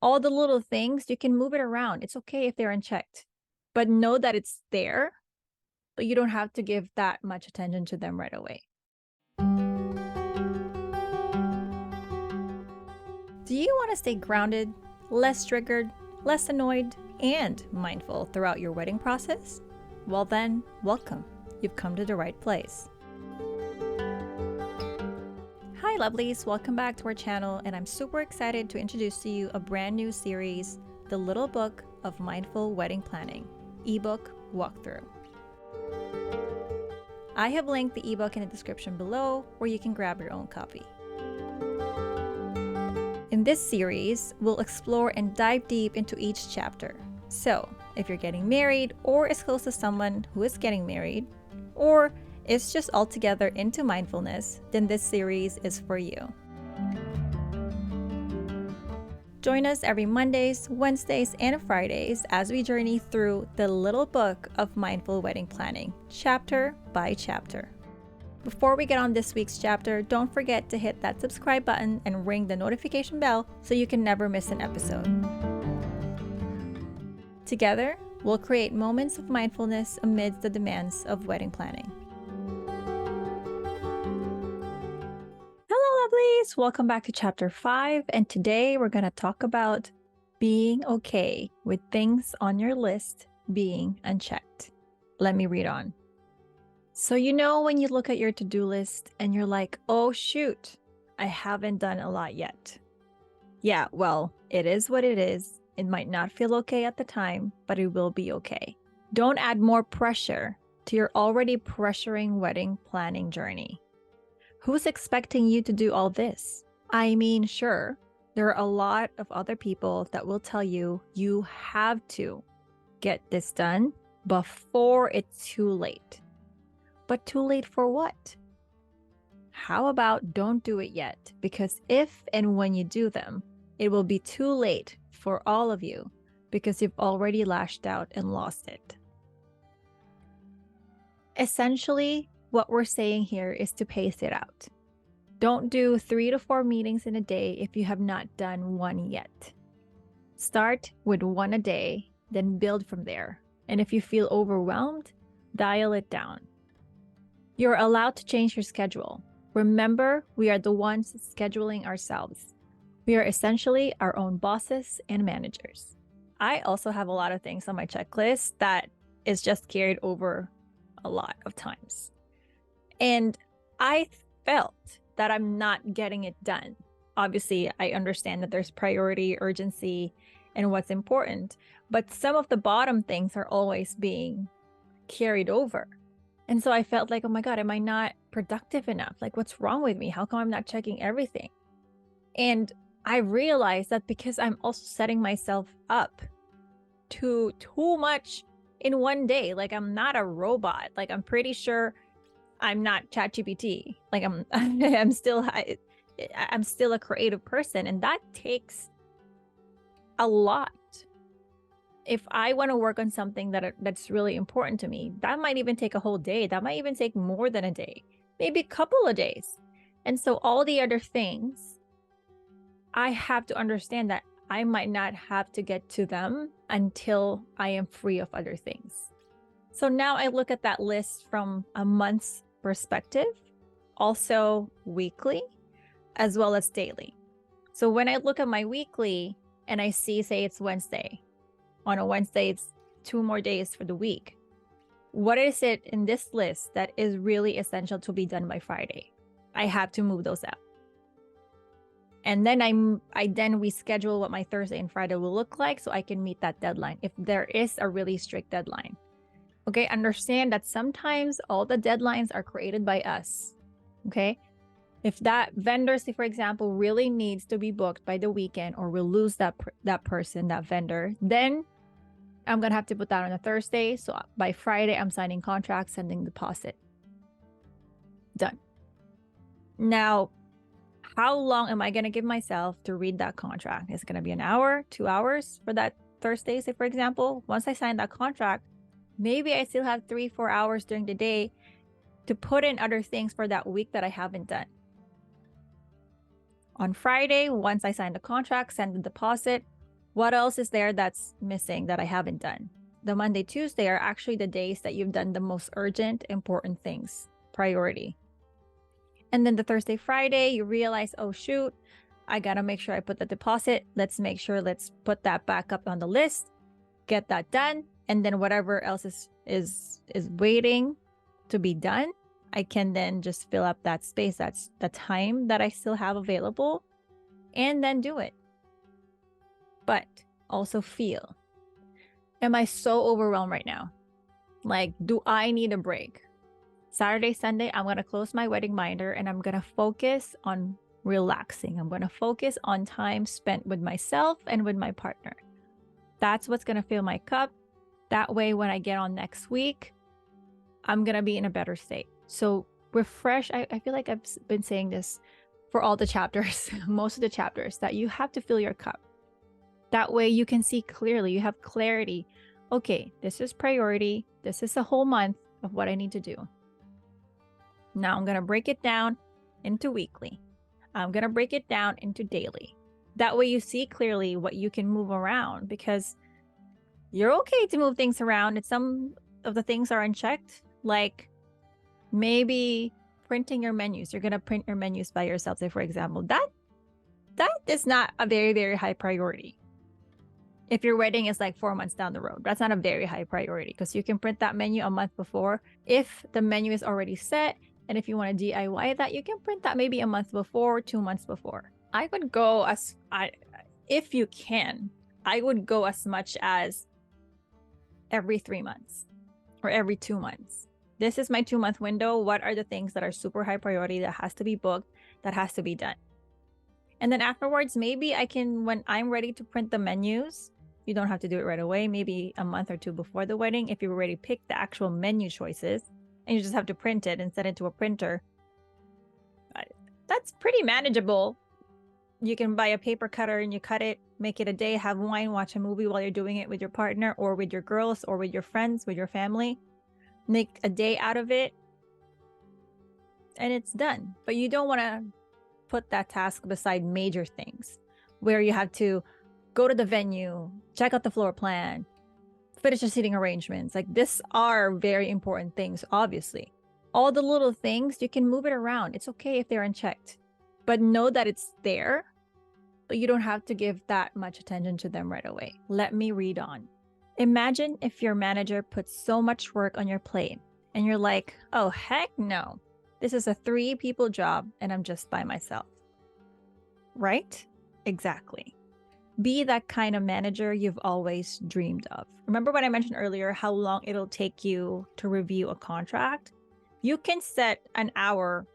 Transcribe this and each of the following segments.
All the little things, you can move it around. It's okay if they're unchecked, but know that it's there, but you don't have to give that much attention to them right away. Do you want to stay grounded, less triggered, less annoyed, and mindful throughout your wedding process? Well then, welcome. You've come to the right place. Hi lovelies, welcome back to our channel, and I'm super excited to introduce to you a brand new series, The Little Book of Mindful Wedding Planning, Ebook Walkthrough. I have linked the ebook in the description below where you can grab your own copy. In this series, we'll explore and dive deep into each chapter. So, if you're getting married or is close to someone who is getting married, or is just altogether into mindfulness, then this series is for you. Join us every Mondays, Wednesdays, and Fridays as we journey through the little book of mindful wedding planning, chapter by chapter. Before we get on this week's chapter, don't forget to hit that subscribe button and ring the notification bell so you can never miss an episode. Together, we'll create moments of mindfulness amidst the demands of wedding planning. Hello, lovelies! Welcome back to chapter 5, and today we're going to talk about being okay with things on your list being unchecked. Let me read on. So when you look at your to-do list and you're like, oh shoot, I haven't done a lot yet. Yeah, well, it is what it is. It might not feel okay at the time, but it will be okay. Don't add more pressure to your already pressuring wedding planning journey. Who's expecting you to do all this? I mean, sure, there are a lot of other people that will tell you you have to get this done before it's too late. But too late for what? How about don't do it yet? Because if and when you do them, it will be too late for all of you because you've already lashed out and lost it. Essentially, what we're saying here is to pace it out. Don't do 3 to 4 meetings in a day if you have not done one yet. Start with one a day, then build from there. And if you feel overwhelmed, dial it down. You're allowed to change your schedule. Remember, we are the ones scheduling ourselves. We are essentially our own bosses and managers. I also have a lot of things on my checklist that is just carried over a lot of times. And I felt that I'm not getting it done. Obviously, I understand that there's priority, urgency, and what's important, but some of the bottom things are always being carried over. And so I felt like, oh my God, am I not productive enough? Like, what's wrong with me? How come I'm not checking everything? And I realized that because I'm also setting myself up to too much in one day. Like, I'm not a robot. Like, I'm pretty sure I'm not ChatGPT. Like, I'm still a creative person, and that takes a lot. If I want to work on something that's really important to me, that might even take a whole day. That might even take more than a day, maybe a couple of days. And so all the other things, I have to understand that I might not have to get to them until I am free of other things. So now I look at that list from a month's perspective, also weekly, as well as daily. So when I look at my weekly and I see, say it's Wednesday, on a Wednesday, it's 2 more days for the week. What is it in this list that is really essential to be done by Friday? I have to move those out. And then I then reschedule what my Thursday and Friday will look like so I can meet that deadline if there is a really strict deadline. Okay, understand that sometimes all the deadlines are created by us. Okay, if that vendor, say for example, really needs to be booked by the weekend, or we'll lose that person, that vendor, then I'm going to have to put that on a Thursday. So by Friday, I'm signing contracts, sending deposit. Done. Now, how long am I going to give myself to read that contract? Is it going to be an hour, 2 hours for that Thursday, say for example? Once I sign that contract, maybe I still have 3-4 hours during the day to put in other things for that week that I haven't done. On Friday, once I sign the contract, send the deposit, What else is there that's missing that I haven't done? The Monday, Tuesday are actually the days that you've done the most urgent, important things, priority. And then the Thursday, Friday, you realize, oh, shoot, I got to make sure I put the deposit. Let's put that back up on the list, get that done. And then whatever else is waiting to be done, I can then just fill up that space. That's the time that I still have available, and then do it. But also feel, am I so overwhelmed right now? Like, do I need a break? Saturday, Sunday, I'm going to close my wedding binder and I'm going to focus on relaxing. I'm going to focus on time spent with myself and with my partner. That's what's going to fill my cup. That way, when I get on next week, I'm going to be in a better state. So refresh. I feel like I've been saying this for all the chapters, most of the chapters, that you have to fill your cup. That way you can see clearly, you have clarity. Okay, this is priority. This is a whole month of what I need to do. Now I'm going to break it down into weekly. I'm going to break it down into daily. That way you see clearly what you can move around, because you're okay to move things around. If some of the things are unchecked, like maybe printing your menus. You're going to print your menus by yourself, say, for example. That is not a very, very high priority. If your wedding is like 4 months down the road, that's not a very high priority, because you can print that menu a month before. If the menu is already set, and if you want to DIY that, you can print that maybe a month before, 2 months before. I would go if you can, I would go as much as every 3 months or every 2 months. This is my 2-month window. What are the things that are super high priority that has to be booked, that has to be done? And then afterwards, maybe I can, when I'm ready to print the menus, you don't have to do it right away, maybe a month or two before the wedding. If you already picked the actual menu choices and you just have to print it and send it to a printer, that's pretty manageable. You can buy a paper cutter and you cut it, make it a day, have wine, watch a movie while you're doing it with your partner or with your girls or with your friends, with your family. Make a day out of it and it's done. But you don't want to put that task beside major things where you have to go to the venue, check out the floor plan, finish the seating arrangements. Like, these are very important things, obviously. All the little things, you can move it around. It's okay if they're unchecked, but know that it's there, but you don't have to give that much attention to them right away. Let me read on. Imagine if your manager puts so much work on your plate and you're like, oh, heck no. This is a 3-people job and I'm just by myself. Right? Exactly. Be that kind of manager you've always dreamed of. Remember when I mentioned earlier how long it'll take you to review a contract? You can set an hour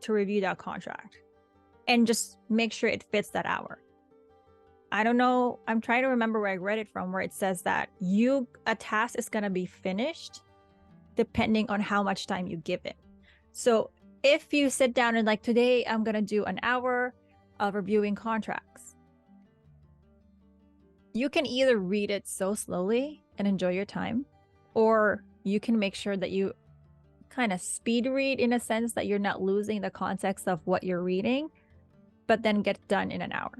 to review that contract and just make sure it fits that hour. I don't know. I'm trying to remember where I read it from, where it says that a task is going to be finished depending on how much time you give it. So if you sit down and like, today I'm going to do an hour of reviewing contracts, you can either read it so slowly and enjoy your time, or you can make sure that you kind of speed read, in a sense that you're not losing the context of what you're reading, but then get done in an hour.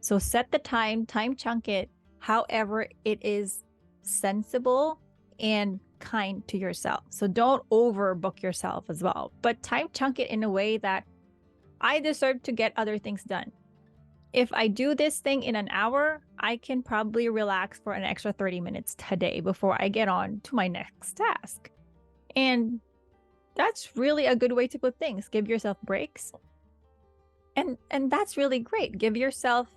So set the time chunk it, however it is sensible and kind to yourself. So don't overbook yourself as well, but time chunk it in a way that I deserve to get other things done. If I do this thing in an hour, I can probably relax for an extra 30 minutes today before I get on to my next task. And that's really a good way to put things. Give yourself breaks. And that's really great. Give yourself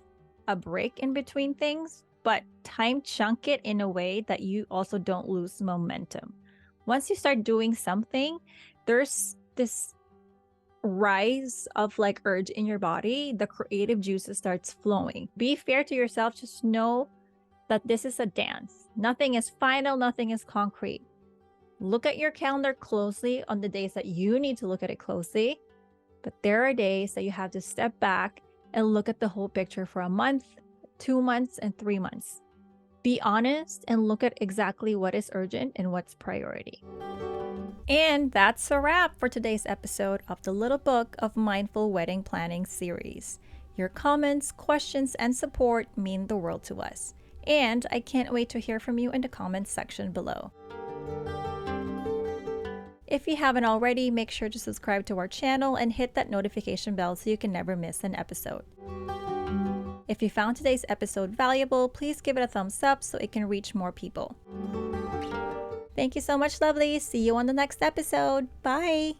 a break in between things, but time chunk it in a way that you also don't lose momentum. Once you start doing something, there's this rise of like urge in your body. The creative juices starts flowing. Be fair to yourself. Just know that this is a dance. Nothing is final. Nothing is concrete. Look at your calendar closely on the days that you need to look at it closely. But there are days that you have to step back and look at the whole picture for a month, 2 months, and 3 months. Be honest and look at exactly what is urgent and what's priority. And that's a wrap for today's episode of the Little Book of Mindful Wedding Planning series. Your comments, questions, and support mean the world to us. And I can't wait to hear from you in the comments section below. If you haven't already, make sure to subscribe to our channel and hit that notification bell so you can never miss an episode. If you found today's episode valuable, please give it a thumbs up so it can reach more people. Thank you so much, lovelies. See you on the next episode. Bye!